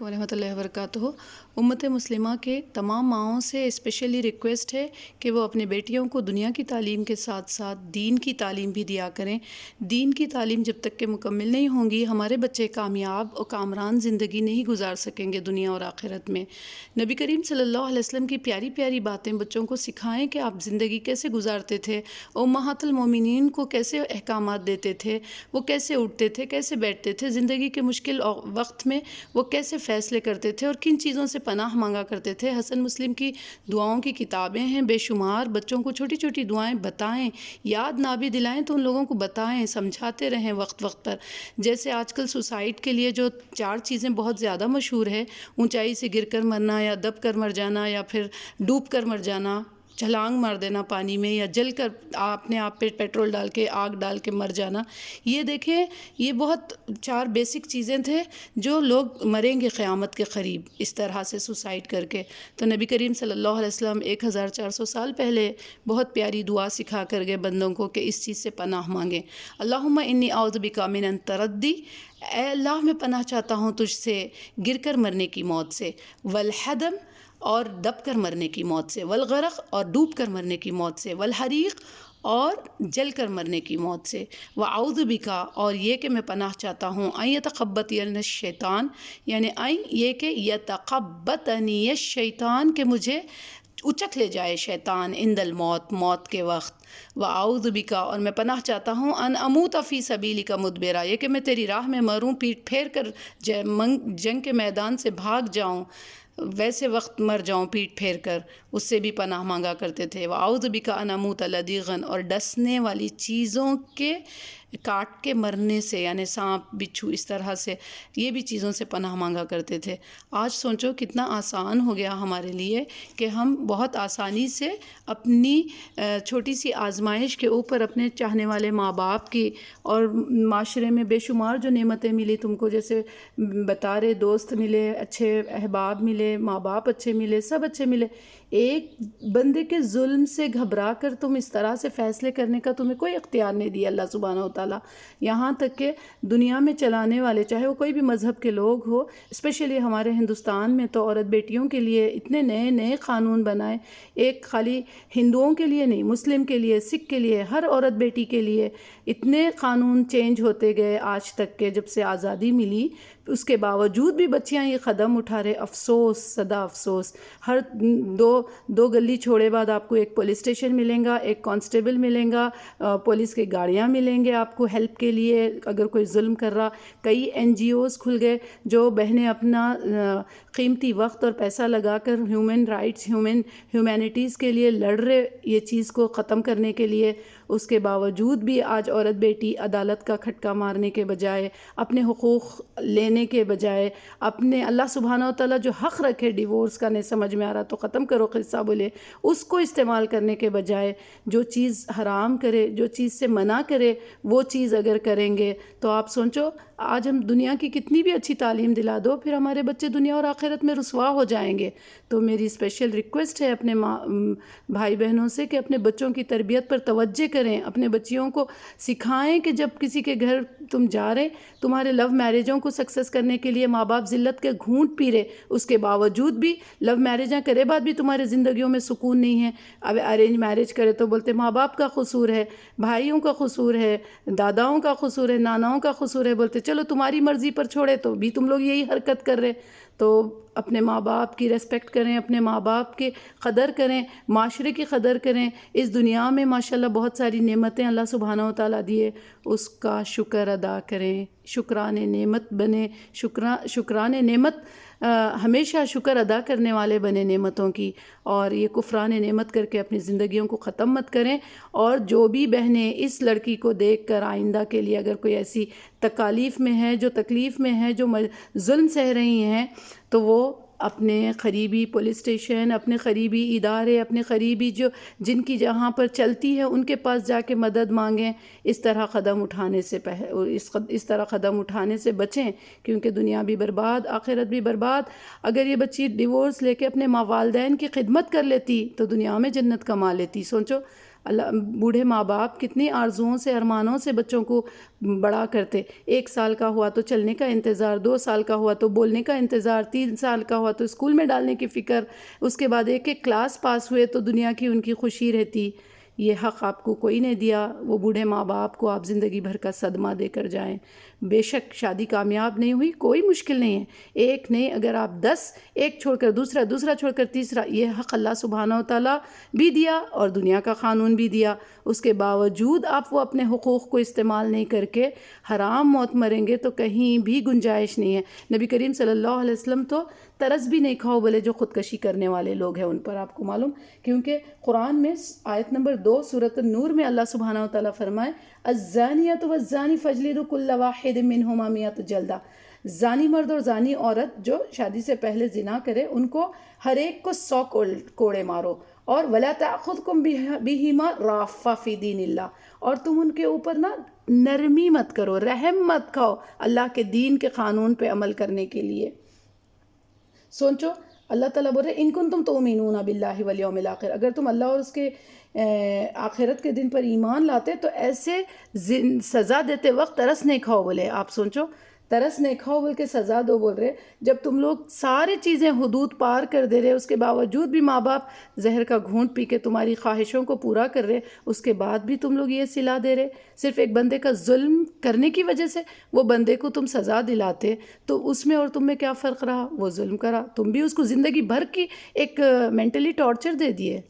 ورحمۃ اللہ وبرکاتہ۔ امت مسلمہ کے تمام ماؤں سے اسپیشلی ریکویسٹ ہے کہ وہ اپنے بیٹیوں کو دنیا کی تعلیم کے ساتھ ساتھ دین کی تعلیم بھی دیا کریں۔ دین کی تعلیم جب تک کہ مکمل نہیں ہوں گی، ہمارے بچے کامیاب اور کامران زندگی نہیں گزار سکیں گے دنیا اور آخرت میں۔ نبی کریم صلی اللہ علیہ وسلم کی پیاری پیاری باتیں بچوں کو سکھائیں کہ آپ زندگی کیسے گزارتے تھے، امہات المومنین کو کیسے احکامات دیتے تھے، وہ کیسے اٹھتے تھے، کیسے بیٹھتے تھے، زندگی کے مشکل وقت میں وہ کیسے فیصلے کرتے تھے اور کن چیزوں سے پناہ مانگا کرتے تھے۔ حسن مسلم کی دعاؤں کی کتابیں ہیں بے شمار، بچوں کو چھوٹی چھوٹی دعائیں بتائیں، یاد نہ بھی دلائیں تو ان لوگوں کو بتائیں، سمجھاتے رہیں وقت وقت پر۔ جیسے آج کل سوسائڈ کے لیے جو 4 چیزیں بہت زیادہ مشہور ہے، اونچائی سے گر کر مرنا یا دب کر مر جانا یا پھر ڈوب کر مر جانا، چھلانگ مار دینا پانی میں، یا جل کر اپنے آپ پہ پیٹرول ڈال کے آگ ڈال کے مر جانا۔ یہ دیکھیں، یہ بہت 4 بیسک چیزیں تھے جو لوگ مریں گے قیامت کے قریب اس طرح سے سوسائڈ کر کے۔ تو نبی کریم صلی اللہ علیہ وسلم 1400 سال پہلے بہت پیاری دعا سکھا کر گئے بندوں کو کہ اس چیز سے پناہ مانگیں۔ اللہم انی اعوذ بک من ان تردی، اے اللہ میں پناہ چاہتا ہوں تجھ سے گر کر مرنے کی موت سے، والحدم اور دب کر مرنے کی موت سے، والغرق اور ڈوب کر مرنے کی موت سے، والحریق اور جل کر مرنے کی موت سے، وَأَعُوذُ بِكَ اور یہ کہ میں پناہ چاہتا ہوں ان یتخبطنی الشیطان، یعنی یہ کہ یتخبطنی الشیطان کہ مجھے اچک لے جائے شیطان عند الموت، موت کے وقت۔ وَأَعُوذُ بِكَ اور میں پناہ چاہتا ہوں ان اموت فی سبیلک مدبرا، یہ کہ میں تیری راہ میں مروں پیٹ پھیر کر جنگ کے میدان سے بھاگ جاؤں، ویسے وقت مر جاؤں پیٹ پھیر کر، اس سے بھی پناہ مانگا کرتے تھے۔ وَأَعُوذُ بِكَ أَنْ أَمُوتَ لَدِيغًا اور ڈسنے والی چیزوں کے کاٹ کے مرنے سے، یعنی سانپ بچھو اس طرح سے، یہ بھی چیزوں سے پناہ مانگا کرتے تھے۔ آج سوچو کتنا آسان ہو گیا ہمارے لیے کہ ہم بہت آسانی سے اپنی چھوٹی سی آزمائش کے اوپر اپنے چاہنے والے ماں باپ کی اور معاشرے میں بے شمار جو نعمتیں ملی تم کو، جیسے بتا رہے دوست ملے، اچھے احباب ملے، ماں باپ اچھے ملے، سب اچھے ملے، ایک بندے کے ظلم سے گھبرا کر تم اس طرح سے فیصلے کرنے کا تمہیں کوئی اختیار نہیں دیا اللہ سبحانہ وتعالیٰ۔ یہاں تک کہ دنیا میں چلانے والے، چاہے وہ کوئی بھی مذہب کے لوگ ہو، اسپیشلی ہمارے ہندوستان میں تو عورت بیٹیوں کے لیے اتنے نئے نئے قانون بنائے، ایک خالی ہندوؤں کے لیے نہیں، مسلم کے لیے، سکھ کے لیے، ہر عورت بیٹی کے لیے اتنے قانون چینج ہوتے گئے آج تک کہ جب سے آزادی ملی، اس کے باوجود بھی بچیاں یہ قدم اٹھا رہے۔ افسوس، صدا افسوس، ہر دو گلی چھوڑے بعد آپ کو ایک پولیس اسٹیشن ملیں گا، ایک کانسٹیبل ملیں گا، پولیس کی گاڑیاں ملیں گے آپ کو ہیلپ کے لیے اگر کوئی ظلم کر رہا۔ کئی NGOs کھل گئے جو بہنیں اپنا قیمتی وقت اور پیسہ لگا کر ہیومن رائٹس، ہیومینٹیز کے لیے لڑ رہے یہ چیز کو ختم کرنے کے لیے۔ اس کے باوجود بھی آج عورت بیٹی عدالت کا کھٹکا مارنے کے بجائے، اپنے حقوق لینے کے بجائے، اپنے اللہ سبحانہ وتعالیٰ جو حق رکھے ڈیورس کا نہیں سمجھ میں آ رہا تو ختم کرو قصہ بولے، اس کو استعمال کرنے کے بجائے جو چیز حرام کرے، جو چیز سے منع کرے، وہ چیز اگر کریں گے تو آپ سوچو آج ہم دنیا کی کتنی بھی اچھی تعلیم دلا دو، پھر ہمارے بچے دنیا اور آخرت میں رسوا ہو جائیں گے۔ تو میری اسپیشل ریکویسٹ ہے اپنے بھائی بہنوں سے کہ اپنے بچوں کی تربیت پر توجہ کریں، اپنے بچیوں کو سکھائیں کہ جب کسی کے گھر تم جا رہے، تمہارے لو میرجوں کو سکسیس کرنے کے لیے ماں باپ ذلت کے گھونٹ پی رہے، اس کے باوجود بھی لو میرجاں کرے بعد بھی تمہارے زندگیوں میں سکون نہیں ہے۔ اب ارینج میرج کرے تو بولتے ماں باپ کا قصور ہے، بھائیوں کا قصور ہے، داداؤں کا قصور ہے، ناناؤں کا قصور ہے، بولتے چلو تمہاری مرضی پر چھوڑے، تو بھی تم لوگ یہی حرکت کر رہے۔ تو اپنے ماں باپ کی ریسپیکٹ کریں، اپنے ماں باپ کی قدر کریں، معاشرے کی قدر کریں۔ اس دنیا میں ماشاءاللہ بہت ساری نعمتیں اللہ سبحانہ وتعالیٰ دیے، اس کا شکر ادا کریں، شکران نعمت بنے، شکران نعمت ہمیشہ شکر ادا کرنے والے بنے نعمتوں کی، اور یہ کفران نعمت کر کے اپنی زندگیوں کو ختم مت کریں۔ اور جو بھی بہنیں اس لڑکی کو دیکھ کر آئندہ کے لیے اگر کوئی ایسی تکالیف میں ہے، جو تکلیف میں ہے، جو ظلم سہ رہی ہیں، تو وہ اپنے قریبی پولیس اسٹیشن، اپنے قریبی ادارے، اپنے قریبی جن کی جہاں پر چلتی ہے ان کے پاس جا کے مدد مانگیں۔ اس طرح قدم اٹھانے سے بچیں، کیونکہ دنیا بھی برباد، آخرت بھی برباد۔ اگر یہ بچی ڈیورس لے کے اپنے والدین کی خدمت کر لیتی تو دنیا میں جنت کما لیتی۔ سوچو اللہ بوڑھے ماں باپ کتنی آرزوؤں سے ارمانوں سے بچوں کو بڑا کرتے، 1 سال کا ہوا تو چلنے کا انتظار، 2 سال کا ہوا تو بولنے کا انتظار، 3 سال کا ہوا تو اسکول میں ڈالنے کی فکر، اس کے بعد ایک ایک کلاس پاس ہوئے تو دنیا کی ان کی خوشی رہتی۔ یہ حق آپ کو کوئی نہیں دیا، وہ بوڑھے ماں باپ کو آپ زندگی بھر کا صدمہ دے کر جائیں۔ بے شک شادی کامیاب نہیں ہوئی کوئی مشکل نہیں ہے، ایک نہیں اگر آپ 10، ایک چھوڑ کر دوسرا، دوسرا چھوڑ کر تیسرا، یہ حق اللہ سبحانہ و تعالیٰ بھی دیا اور دنیا کا قانون بھی دیا، اس کے باوجود آپ وہ اپنے حقوق کو استعمال نہیں کر کے حرام موت مریں گے تو کہیں بھی گنجائش نہیں ہے۔ نبی کریم صلی اللہ علیہ وسلم تو ترس بھی نہیں کھاؤ بولے جو خودکشی کرنے والے لوگ ہیں ان پر، آپ کو معلوم، کیونکہ قرآن میں آیت نمبر 2 سورۃ النور میں اللہ سبحانہ و تعالیٰ فرمائے الزانیۃ والزانی فاجلدوا کل واحد منہما 100 جلدہ، زانی مرد اور زانی عورت جو شادی سے پہلے زنا کرے ان کو ہر ایک کو 100 کوڑے مارو، اور ولا تأخذکم بہما رأفۃ فی دین اللہ، اور تم ان کے اوپر نا نرمی مت کرو، رحم مت کھاؤ اللہ کے دین کے قانون پہ عمل کرنے کے لیے۔ سوچو اللہ تعالیٰ بول رہے ان کنتم تؤمنون باللہ والیوم الآخر، اگر تم اللہ اور اس کے آخرت کے دن پر ایمان لاتے تو ایسے سزا دیتے وقت ترس نہیں کھاؤ بولے، آپ سوچو ترس نہیں کھاؤ بول کے سزا دو بول رہے، جب تم لوگ ساری چیزیں حدود پار کر دے رہے، اس کے باوجود بھی ماں باپ زہر کا گھونٹ پی کے تمہاری خواہشوں کو پورا کر رہے، اس کے بعد بھی تم لوگ یہ صلہ دے رہے، صرف ایک بندے کا ظلم کرنے کی وجہ سے وہ بندے کو تم سزا دلاتے تو اس میں اور تم میں کیا فرق رہا؟ وہ ظلم کرا، تم بھی اس کو زندگی بھر کی ایک مینٹلی ٹارچر دے دیے۔